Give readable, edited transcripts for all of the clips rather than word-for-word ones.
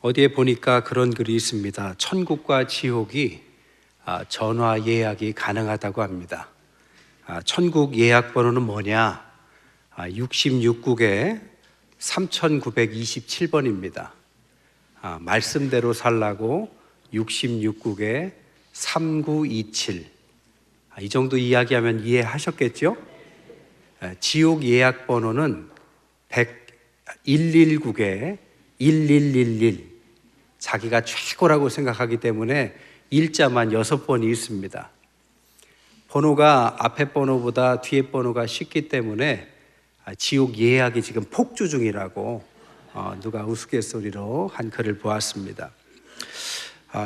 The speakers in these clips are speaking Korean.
어디에 보니까 그런 글이 있습니다. 천국과 지옥이 전화 예약이 가능하다고 합니다. 천국 예약 번호는 뭐냐? 66국에 3927번입니다. 말씀대로 살라고 66국에 3927. 이 정도 이야기하면 이해하셨겠죠? 지옥 예약 번호는 119국에 1111. 자기가 최고라고 생각하기 때문에 일자만 6번이 있습니다. 번호가 앞에 번호보다 뒤에 번호가 쉽기 때문에 지옥 예약이 지금 폭주 중이라고 누가 우스갯소리로 한 글을 보았습니다.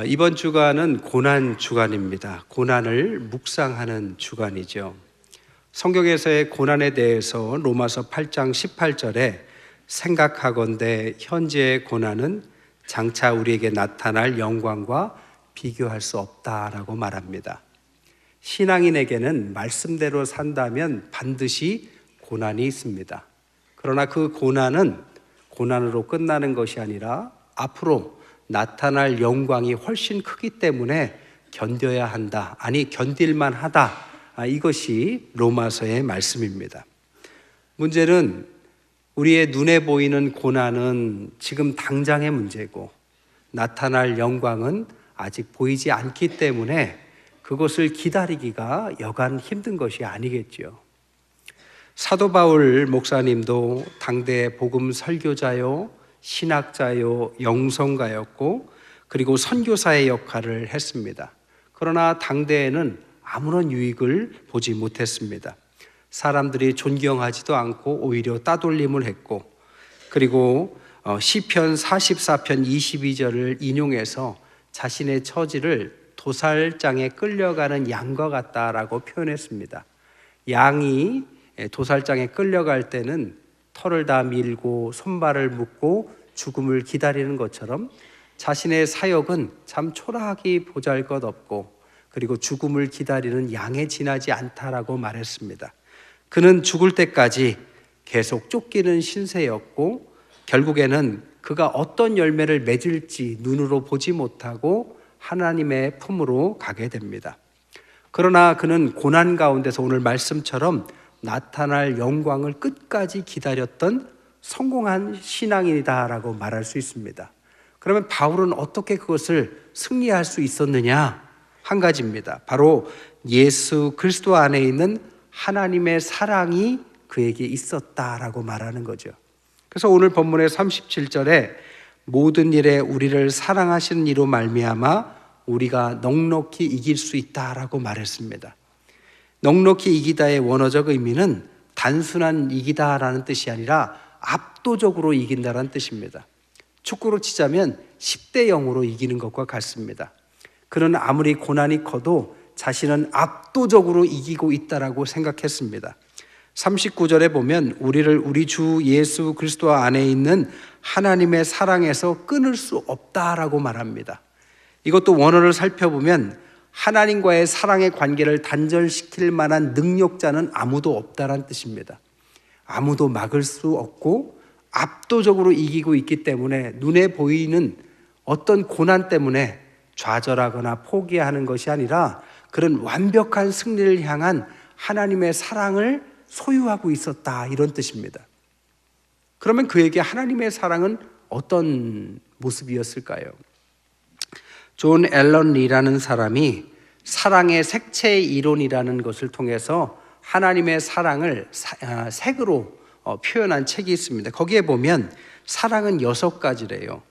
이번 주간은 고난 주간입니다. 고난을 묵상하는 주간이죠. 성경에서의 고난에 대해서 로마서 8장 18절에 생각하건대 현재의 고난은 장차 우리에게 나타날 영광과 비교할 수 없다라고 말합니다. 신앙인에게는 말씀대로 산다면 반드시 고난이 있습니다. 그러나 그 고난은 고난으로 끝나는 것이 아니라 앞으로 나타날 영광이 훨씬 크기 때문에 견뎌야 한다. 아니, 견딜만 하다. 이것이 로마서의 말씀입니다. 문제는 우리의 눈에 보이는 고난은 지금 당장의 문제고 나타날 영광은 아직 보이지 않기 때문에 그것을 기다리기가 여간 힘든 것이 아니겠죠. 사도 바울 목사님도 당대 복음 설교자요, 신학자요, 영성가였고 그리고 선교사의 역할을 했습니다. 그러나 당대에는 아무런 유익을 보지 못했습니다. 사람들이 존경하지도 않고 오히려 따돌림을 했고, 그리고 시편 44편 22절을 인용해서 자신의 처지를 도살장에 끌려가는 양과 같다라고 표현했습니다. 양이 도살장에 끌려갈 때는 털을 다 밀고 손발을 묶고 죽음을 기다리는 것처럼 자신의 사역은 참 초라하기 보잘것없고 그리고 죽음을 기다리는 양에 지나지 않다라고 말했습니다. 그는 죽을 때까지 계속 쫓기는 신세였고 결국에는 그가 어떤 열매를 맺을지 눈으로 보지 못하고 하나님의 품으로 가게 됩니다. 그러나 그는 고난 가운데서 오늘 말씀처럼 나타날 영광을 끝까지 기다렸던 성공한 신앙인이다라고 말할 수 있습니다. 그러면 바울은 어떻게 그것을 승리할 수 있었느냐? 한 가지입니다. 바로 예수 그리스도 안에 있는 하나님의 사랑이 그에게 있었다라고 말하는 거죠. 그래서 오늘 본문의 37절에 모든 일에 우리를 사랑하시는 이로 말미암아 우리가 넉넉히 이길 수 있다라고 말했습니다. 넉넉히 이기다의 원어적 의미는 단순한 이기다라는 뜻이 아니라 압도적으로 이긴다라는 뜻입니다. 축구로 치자면 10대 0으로 이기는 것과 같습니다. 그는 아무리 고난이 커도 자신은 압도적으로 이기고 있다라고 생각했습니다. 39절에 보면 우리를 우리 주 예수 그리스도 안에 있는 하나님의 사랑에서 끊을 수 없다라고 말합니다. 이것도 원어를 살펴보면 하나님과의 사랑의 관계를 단절시킬 만한 능력자는 아무도 없다라는 뜻입니다. 아무도 막을 수 없고 압도적으로 이기고 있기 때문에 눈에 보이는 어떤 고난 때문에 좌절하거나 포기하는 것이 아니라 그런 완벽한 승리를 향한 하나님의 사랑을 소유하고 있었다, 이런 뜻입니다. 그러면 그에게 하나님의 사랑은 어떤 모습이었을까요? 존 앨런 리라는 사람이 사랑의 색채 이론이라는 것을 통해서 하나님의 사랑을 색으로 표현한 책이 있습니다. 거기에 보면 사랑은 6가지래요.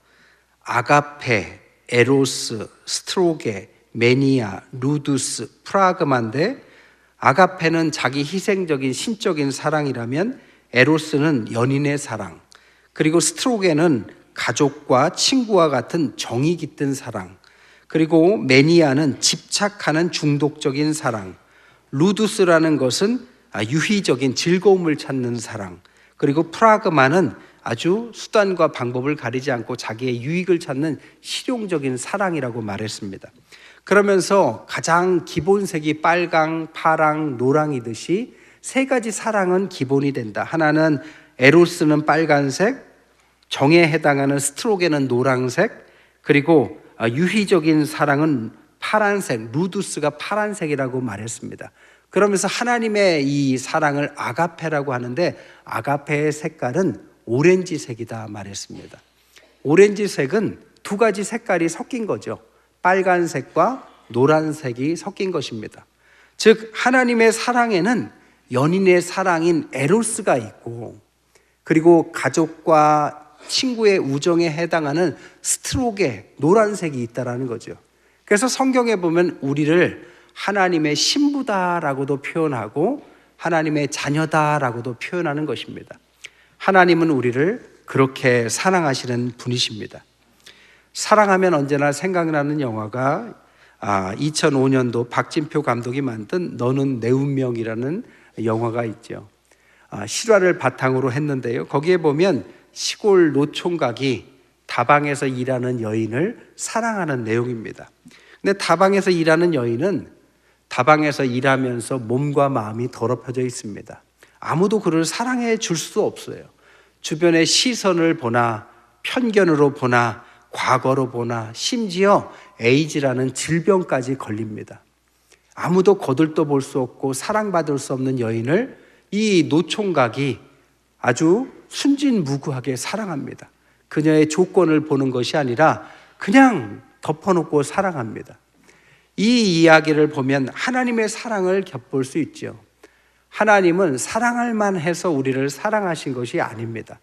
아가페, 에로스, 스트로게, 매니아, 루두스, 프라그마인데 아가페는 자기 희생적인 신적인 사랑이라면 에로스는 연인의 사랑, 그리고 스트로게는 가족과 친구와 같은 정이 깃든 사랑, 그리고 매니아는 집착하는 중독적인 사랑, 루두스라는 것은 유희적인 즐거움을 찾는 사랑, 그리고 프라그마는 아주 수단과 방법을 가리지 않고 자기의 유익을 찾는 실용적인 사랑이라고 말했습니다. 그러면서 가장 기본색이 빨강, 파랑, 노랑이듯이 3가지 사랑은 기본이 된다. 하나는 에로스는 빨간색, 정에 해당하는 스트로겐은 노란색, 그리고 유희적인 사랑은 파란색, 루두스가 파란색이라고 말했습니다. 그러면서 하나님의 이 사랑을 아가페라고 하는데 아가페의 색깔은 오렌지색이다 말했습니다. 오렌지색은 두 가지 색깔이 섞인 거죠. 빨간색과 노란색이 섞인 것입니다. 즉 하나님의 사랑에는 연인의 사랑인 에로스가 있고, 그리고 가족과 친구의 우정에 해당하는 스트로게, 노란색이 있다라는 거죠. 그래서 성경에 보면 우리를 하나님의 신부다라고도 표현하고 하나님의 자녀다라고도 표현하는 것입니다. 하나님은 우리를 그렇게 사랑하시는 분이십니다. 사랑하면 언제나 생각나는 영화가 2005년도 박진표 감독이 만든 너는 내 운명이라는 영화가 있죠. 실화를 바탕으로 했는데요. 거기에 보면 시골 노총각이 다방에서 일하는 여인을 사랑하는 내용입니다. 근데 다방에서 일하는 여인은 다방에서 일하면서 몸과 마음이 더럽혀져 있습니다. 아무도 그를 사랑해 줄 수 없어요. 주변의 시선을 보나 편견으로 보나 과거로 보나 심지어 에이즈라는 질병까지 걸립니다. 아무도 거들떠 볼 수 없고 사랑받을 수 없는 여인을 이 노총각이 아주 순진무구하게 사랑합니다. 그녀의 조건을 보는 것이 아니라 그냥 덮어놓고 사랑합니다. 이 이야기를 보면 하나님의 사랑을 엿볼 수 있죠. 하나님은 사랑할 만해서 우리를 사랑하신 것이 아닙니다.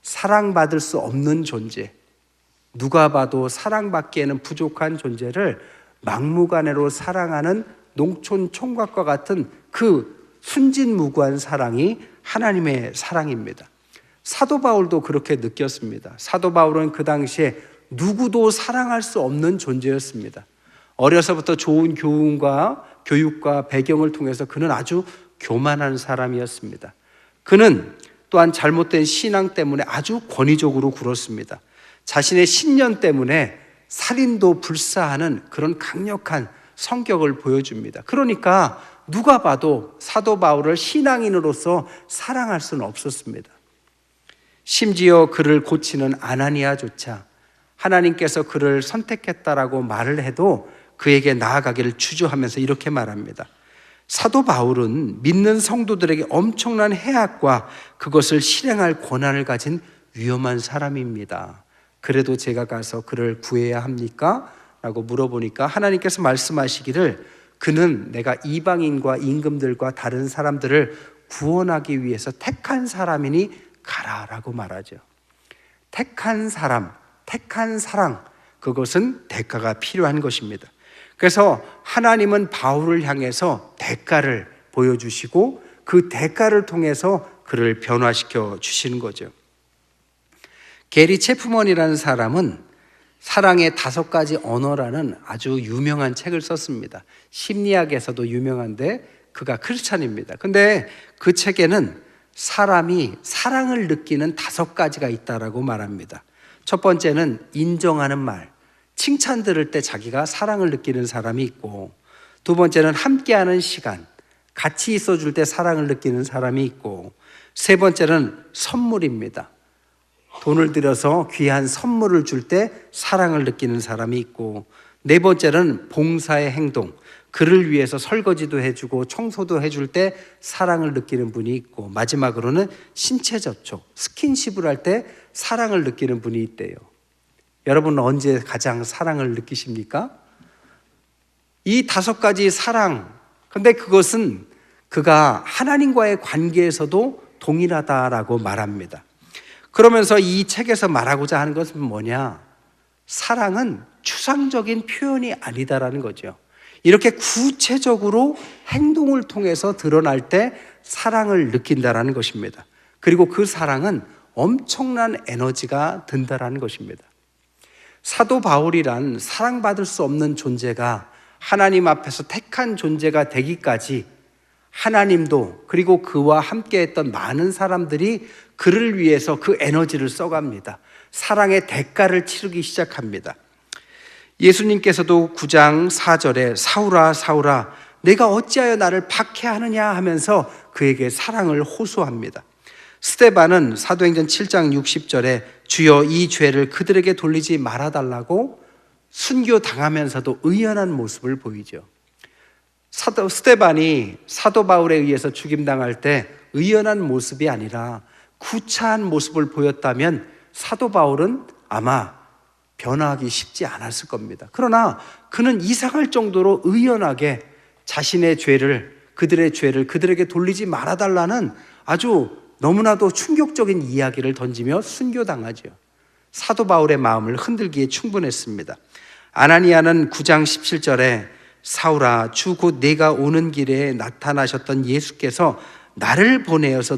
사랑받을 수 없는 존재, 누가 봐도 사랑받기에는 부족한 존재를 막무가내로 사랑하는 농촌 총각과 같은 그 순진무구한 사랑이 하나님의 사랑입니다. 사도 바울도 그렇게 느꼈습니다. 사도 바울은 그 당시에 누구도 사랑할 수 없는 존재였습니다. 어려서부터 좋은 교육과 배경을 통해서 그는 아주 교만한 사람이었습니다. 그는 또한 잘못된 신앙 때문에 아주 권위적으로 굴었습니다. 자신의 신념 때문에 살인도 불사하는 그런 강력한 성격을 보여줍니다. 그러니까 누가 봐도 사도 바울을 신앙인으로서 사랑할 수는 없었습니다. 심지어 그를 고치는 아나니아조차 하나님께서 그를 선택했다라고 말을 해도 그에게 나아가기를 주저하면서 이렇게 말합니다. 사도 바울은 믿는 성도들에게 엄청난 해악과 그것을 실행할 권한을 가진 위험한 사람입니다. 그래도 제가 가서 그를 구해야 합니까? 라고 물어보니까 하나님께서 말씀하시기를 그는 내가 이방인과 임금들과 다른 사람들을 구원하기 위해서 택한 사람이니 가라라고 말하죠. 택한 사람, 택한 사랑, 그것은 대가가 필요한 것입니다. 그래서 하나님은 바울을 향해서 대가를 보여주시고 그 대가를 통해서 그를 변화시켜 주시는 거죠. 게리 체프먼이라는 사람은 사랑의 5가지 언어라는 아주 유명한 책을 썼습니다. 심리학에서도 유명한데 그가 크리스찬입니다. 근데 그 책에는 사람이 사랑을 느끼는 5가지가 있다라고 말합니다. 첫 번째는 인정하는 말, 칭찬 들을 때 자기가 사랑을 느끼는 사람이 있고, 두 번째는 함께하는 시간, 같이 있어줄 때 사랑을 느끼는 사람이 있고, 세 번째는 선물입니다. 돈을 들여서 귀한 선물을 줄 때 사랑을 느끼는 사람이 있고, 네 번째는 봉사의 행동, 그를 위해서 설거지도 해주고 청소도 해줄 때 사랑을 느끼는 분이 있고, 마지막으로는 신체 접촉, 스킨십을 할 때 사랑을 느끼는 분이 있대요. 여러분은 언제 가장 사랑을 느끼십니까? 이 5가지 사랑, 근데 그것은 그가 하나님과의 관계에서도 동일하다라고 말합니다. 그러면서 이 책에서 말하고자 하는 것은 뭐냐? 사랑은 추상적인 표현이 아니다라는 거죠. 이렇게 구체적으로 행동을 통해서 드러날 때 사랑을 느낀다라는 것입니다. 그리고 그 사랑은 엄청난 에너지가 든다라는 것입니다. 사도 바울이란 사랑받을 수 없는 존재가 하나님 앞에서 택한 존재가 되기까지 하나님도 그리고 그와 함께했던 많은 사람들이 그를 위해서 그 에너지를 써갑니다. 사랑의 대가를 치르기 시작합니다. 예수님께서도 9장 4절에 사울아 사울아 내가 어찌하여 나를 박해하느냐 하면서 그에게 사랑을 호소합니다. 스데반은 사도행전 7장 60절에 주여 이 죄를 그들에게 돌리지 말아달라고 순교당하면서도 의연한 모습을 보이죠. 스데반이 사도 바울에 의해서 죽임당할 때 의연한 모습이 아니라 구차한 모습을 보였다면 사도 바울은 아마 변화하기 쉽지 않았을 겁니다. 그러나 그는 이상할 정도로 의연하게 자신의 죄를, 그들의 죄를 그들에게 돌리지 말아달라는 아주 너무나도 충격적인 이야기를 던지며 순교당하죠. 사도 바울의 마음을 흔들기에 충분했습니다. 아나니아는 9장 17절에 사울아 주 곧 내가 오는 길에 나타나셨던 예수께서 나를 보내어서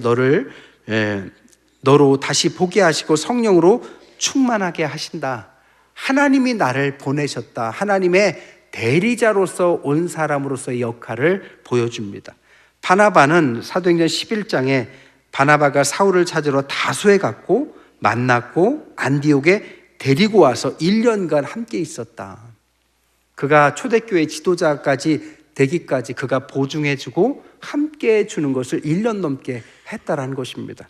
너로 다시 보게 하시고 성령으로 충만하게 하신다. 하나님이 나를 보내셨다. 하나님의 대리자로서 온 사람으로서의 역할을 보여줍니다. 바나바는 사도행전 11장에 바나바가 사울을 찾으러 다소에 갔고 만났고 안디옥에 데리고 와서 1년간 함께 있었다. 그가 초대교회 지도자까지 되기까지 그가 보증해주고 함께 해주는 것을 1년 넘게 했다라는 것입니다.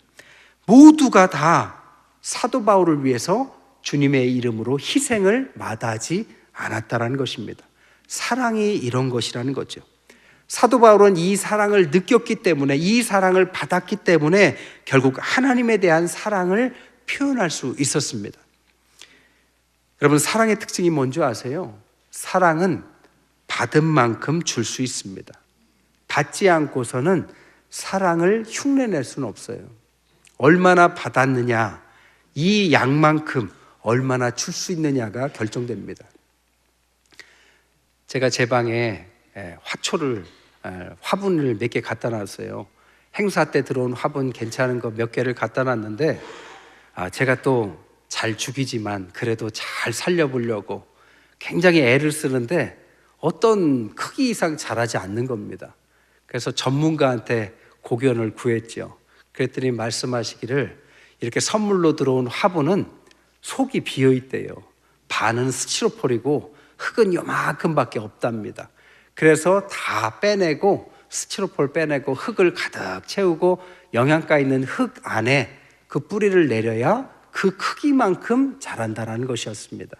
모두가 다 사도 바울을 위해서 주님의 이름으로 희생을 마다하지 않았다라는 것입니다. 사랑이 이런 것이라는 거죠. 사도 바울은 이 사랑을 느꼈기 때문에, 이 사랑을 받았기 때문에 결국 하나님에 대한 사랑을 표현할 수 있었습니다. 여러분, 사랑의 특징이 뭔지 아세요? 사랑은 받은 만큼 줄 수 있습니다. 받지 않고서는 사랑을 흉내낼 수는 없어요. 얼마나 받았느냐, 이 양만큼 얼마나 줄 수 있느냐가 결정됩니다. 제가 제 방에 화분을 몇 개 갖다 놨어요. 행사 때 들어온 화분 괜찮은 거 몇 개를 갖다 놨는데 제가 또 잘 죽이지만 그래도 잘 살려보려고 굉장히 애를 쓰는데 어떤 크기 이상 자라지 않는 겁니다. 그래서 전문가한테 고견을 구했죠. 그랬더니 말씀하시기를 이렇게 선물로 들어온 화분은 속이 비어있대요. 반은 스티로폴이고 흙은 요만큼밖에 없답니다. 그래서 다 빼내고 스티로폴 빼내고 흙을 가득 채우고 영양가 있는 흙 안에 그 뿌리를 내려야 그 크기만큼 자란다는 것이었습니다.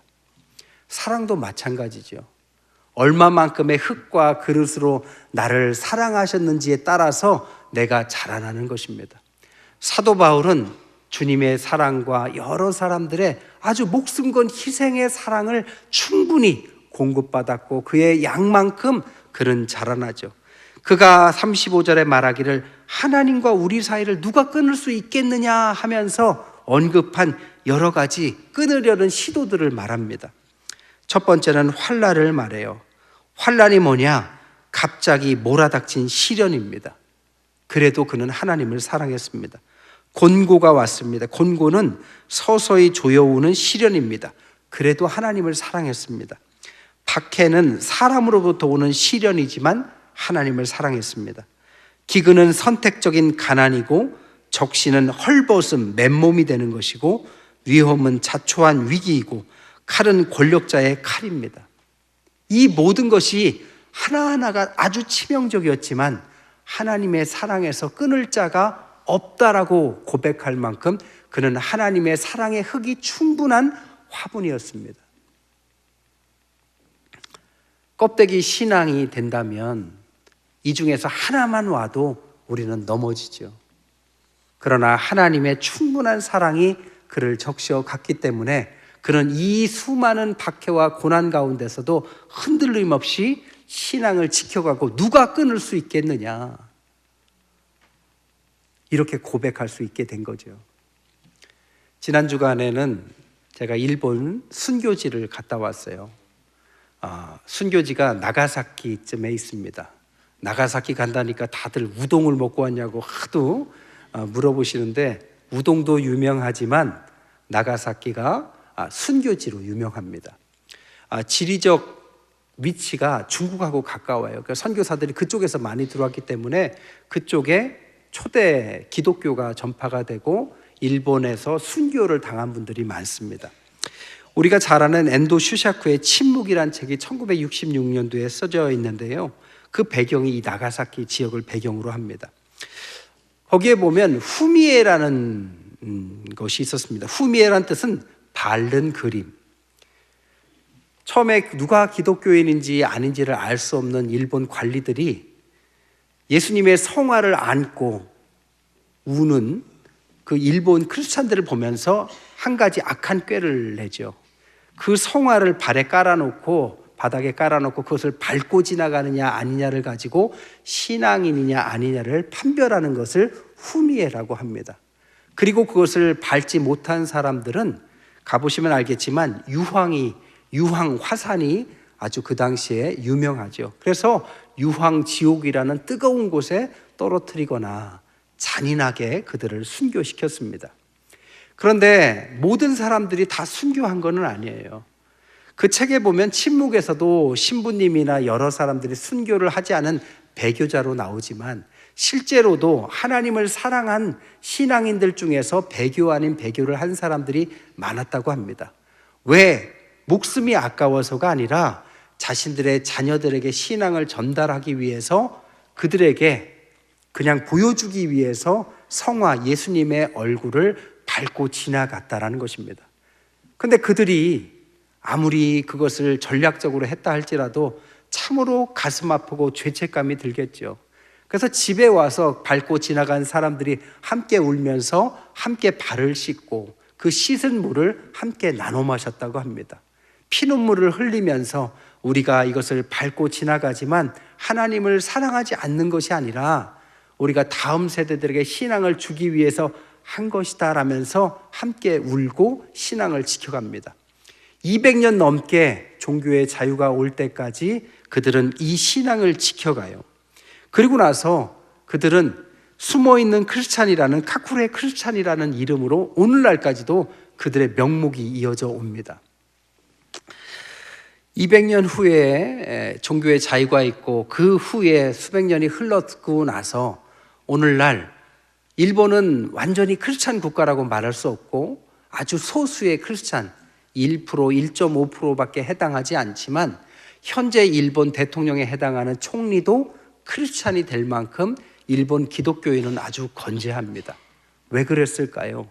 사랑도 마찬가지죠. 얼마만큼의 흙과 그릇으로 나를 사랑하셨는지에 따라서 내가 자라나는 것입니다. 사도 바울은 주님의 사랑과 여러 사람들의 아주 목숨 건 희생의 사랑을 충분히 공급받았고 그의 양만큼 그는 자라나죠. 그가 35절에 말하기를 하나님과 우리 사이를 누가 끊을 수 있겠느냐 하면서 언급한 여러 가지 끊으려는 시도들을 말합니다. 첫 번째는 환난을 말해요. 환난이 뭐냐? 갑자기 몰아닥친 시련입니다. 그래도 그는 하나님을 사랑했습니다. 곤고가 왔습니다. 곤고는 서서히 조여오는 시련입니다. 그래도 하나님을 사랑했습니다. 박해는 사람으로부터 오는 시련이지만 하나님을 사랑했습니다. 기근은 선택적인 가난이고 적신은 헐벗음, 맨몸이 되는 것이고 위험은 자초한 위기이고 칼은 권력자의 칼입니다. 이 모든 것이 하나하나가 아주 치명적이었지만 하나님의 사랑에서 끊을 자가 없다라고 고백할 만큼 그는 하나님의 사랑의 흙이 충분한 화분이었습니다. 껍데기 신앙이 된다면 이 중에서 하나만 와도 우리는 넘어지죠. 그러나 하나님의 충분한 사랑이 그를 적셔 갔기 때문에 그는 이 수많은 박해와 고난 가운데서도 흔들림 없이 신앙을 지켜가고 누가 끊을 수 있겠느냐 이렇게 고백할 수 있게 된 거죠. 지난 주간에는 제가 일본 순교지를 갔다 왔어요. 순교지가 나가사키쯤에 있습니다. 나가사키 간다니까 다들 우동을 먹고 왔냐고 하도 물어보시는데 우동도 유명하지만 나가사키가 순교지로 유명합니다. 지리적 위치가 중국하고 가까워요. 그러니까 선교사들이 그쪽에서 많이 들어왔기 때문에 그쪽에 초대 기독교가 전파가 되고 일본에서 순교를 당한 분들이 많습니다. 우리가 잘 아는 엔도 슈샤쿠의 침묵이란 책이 1966년도에 써져 있는데요. 그 배경이 이 나가사키 지역을 배경으로 합니다. 거기에 보면 후미에라는 것이 있었습니다. 후미에라는 뜻은 바른 그림. 처음에 누가 기독교인인지 아닌지를 알 수 없는 일본 관리들이 예수님의 성화를 안고 우는 그 일본 크리스찬들을 보면서 한 가지 악한 꾀를 내죠. 그 성화를 발에 깔아놓고 바닥에 깔아놓고 그것을 밟고 지나가느냐 아니냐를 가지고 신앙인이냐 아니냐를 판별하는 것을 후미에라고 합니다. 그리고 그것을 밟지 못한 사람들은 가보시면 알겠지만 유황 화산이 아주 그 당시에 유명하죠. 그래서 유황지옥이라는 뜨거운 곳에 떨어뜨리거나 잔인하게 그들을 순교시켰습니다. 그런데 모든 사람들이 다 순교한 건 아니에요. 그 책에 보면 침묵에서도 신부님이나 여러 사람들이 순교를 하지 않은 배교자로 나오지만 실제로도 하나님을 사랑한 신앙인들 중에서 배교 아닌 배교를 한 사람들이 많았다고 합니다. 왜? 목숨이 아까워서가 아니라 자신들의 자녀들에게 신앙을 전달하기 위해서 그들에게 그냥 보여주기 위해서 성화 예수님의 얼굴을 밟고 지나갔다라는 것입니다. 근데 그들이 아무리 그것을 전략적으로 했다 할지라도 참으로 가슴 아프고 죄책감이 들겠죠. 그래서 집에 와서 밟고 지나간 사람들이 함께 울면서 함께 발을 씻고 그 씻은 물을 함께 나눠 마셨다고 합니다. 피눈물을 흘리면서 우리가 이것을 밟고 지나가지만 하나님을 사랑하지 않는 것이 아니라 우리가 다음 세대들에게 신앙을 주기 위해서 한 것이다 라면서 함께 울고 신앙을 지켜갑니다. 200년 넘게 종교의 자유가 올 때까지 그들은 이 신앙을 지켜가요. 그리고 나서 그들은 숨어있는 크리스찬이라는 카쿠레 크리스찬이라는 이름으로 오늘날까지도 그들의 명목이 이어져 옵니다. 200년 후에 종교의 자유가 있고 그 후에 수백 년이 흘렀고 나서 오늘날 일본은 완전히 크리스찬 국가라고 말할 수 없고 아주 소수의 크리스찬 1%, 1.5%밖에 해당하지 않지만 현재 일본 대통령에 해당하는 총리도 크리스찬이 될 만큼 일본 기독교인은 아주 건재합니다. 왜 그랬을까요?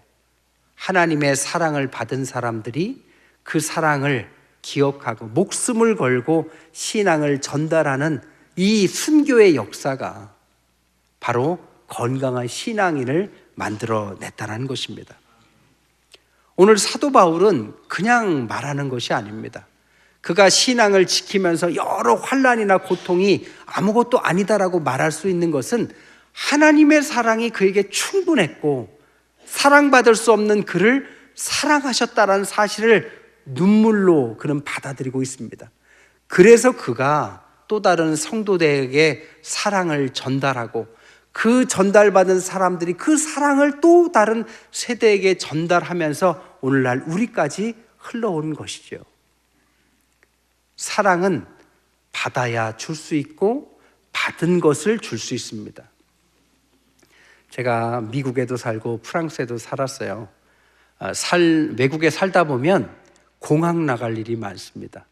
하나님의 사랑을 받은 사람들이 그 사랑을 기억하고 목숨을 걸고 신앙을 전달하는 이 순교의 역사가 바로 건강한 신앙인을 만들어냈다는 것입니다. 오늘 사도 바울은 그냥 말하는 것이 아닙니다. 그가 신앙을 지키면서 여러 환난이나 고통이 아무것도 아니다라고 말할 수 있는 것은 하나님의 사랑이 그에게 충분했고 사랑받을 수 없는 그를 사랑하셨다라는 사실을 눈물로 그는 받아들이고 있습니다. 그래서 그가 또 다른 성도들에게 사랑을 전달하고 그 전달받은 사람들이 그 사랑을 또 다른 세대에게 전달하면서 오늘날 우리까지 흘러온 것이죠. 사랑은 받아야 줄 수 있고 받은 것을 줄 수 있습니다. 제가 미국에도 살고 프랑스에도 살았어요. 외국에 살다 보면 공항 나갈 일이 많습니다.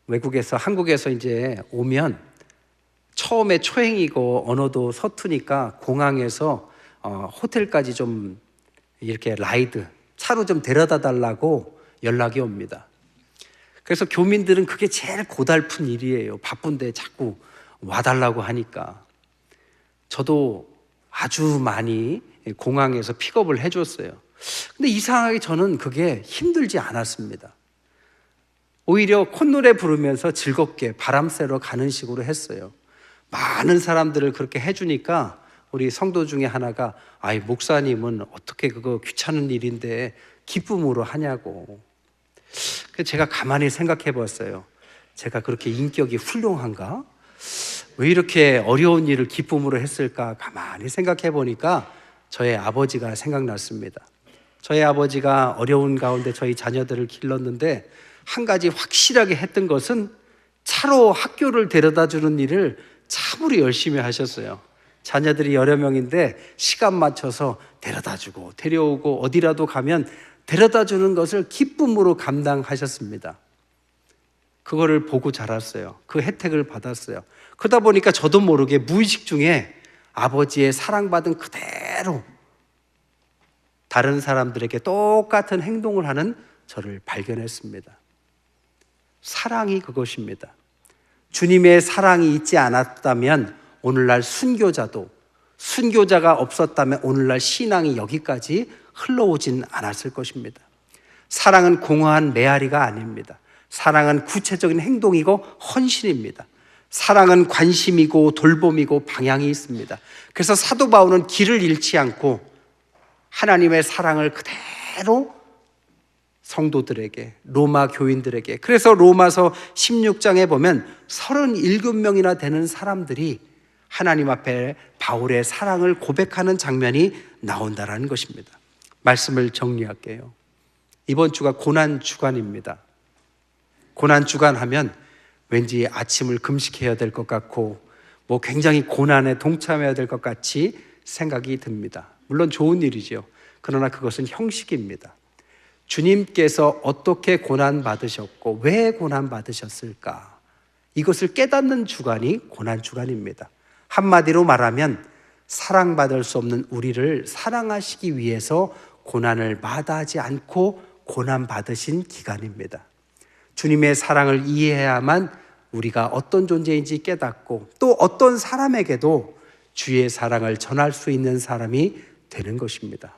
외국에서 한국에서 이제 오면 처음에 초행이고 언어도 서투니까 공항에서 호텔까지 좀 이렇게 라이드 차로 좀 데려다 달라고 연락이 옵니다. 그래서 교민들은 그게 제일 고달픈 일이에요. 바쁜데 자꾸 와달라고 하니까. 저도 아주 많이 공항에서 픽업을 해줬어요. 근데 이상하게 저는 그게 힘들지 않았습니다. 오히려 콧노래 부르면서 즐겁게 바람 쐬러 가는 식으로 했어요. 많은 사람들을 그렇게 해주니까 우리 성도 중에 하나가 아이 목사님은 어떻게 그거 귀찮은 일인데 기쁨으로 하냐고. 그래서 제가 가만히 생각해 봤어요. 제가 그렇게 인격이 훌륭한가? 왜 이렇게 어려운 일을 기쁨으로 했을까? 가만히 생각해 보니까 저의 아버지가 생각났습니다. 저희 아버지가 어려운 가운데 저희 자녀들을 길렀는데 한 가지 확실하게 했던 것은 차로 학교를 데려다 주는 일을 참으로 열심히 하셨어요. 자녀들이 여러 명인데 시간 맞춰서 데려다 주고 데려오고 어디라도 가면 데려다 주는 것을 기쁨으로 감당하셨습니다. 그거를 보고 자랐어요. 그 혜택을 받았어요. 그러다 보니까 저도 모르게 무의식 중에 아버지의 사랑받은 그대로 다른 사람들에게 똑같은 행동을 하는 저를 발견했습니다. 사랑이 그것입니다. 주님의 사랑이 있지 않았다면 오늘날 순교자가 없었다면 오늘날 신앙이 여기까지 흘러오진 않았을 것입니다. 사랑은 공허한 메아리가 아닙니다. 사랑은 구체적인 행동이고 헌신입니다. 사랑은 관심이고 돌봄이고 방향이 있습니다. 그래서 사도 바울은 길을 잃지 않고 하나님의 사랑을 그대로 성도들에게, 로마 교인들에게, 그래서 로마서 16장에 보면 37명이나 되는 사람들이 하나님 앞에 바울의 사랑을 고백하는 장면이 나온다는 것입니다. 말씀을 정리할게요. 이번 주가 고난주간입니다. 고난주간 하면 왠지 아침을 금식해야 될 것 같고 굉장히 고난에 동참해야 될 것 같이 생각이 듭니다. 물론 좋은 일이죠. 그러나 그것은 형식입니다. 주님께서 어떻게 고난받으셨고 왜 고난받으셨을까? 이것을 깨닫는 주간이 고난주간입니다. 한마디로 말하면 사랑받을 수 없는 우리를 사랑하시기 위해서 고난을 마다하지 않고 고난받으신 기간입니다. 주님의 사랑을 이해해야만 우리가 어떤 존재인지 깨닫고 또 어떤 사람에게도 주의 사랑을 전할 수 있는 사람이 되는 것입니다.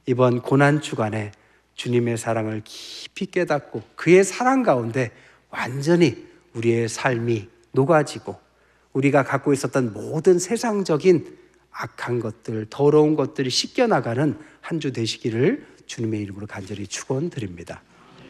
이번 고난주간에 주님의 사랑을 깊이 깨닫고 그의 사랑 가운데 완전히 우리의 삶이 녹아지고 우리가 갖고 있었던 모든 세상적인 악한 것들, 더러운 것들이 씻겨나가는 한 주 되시기를 주님의 이름으로 간절히 축원드립니다.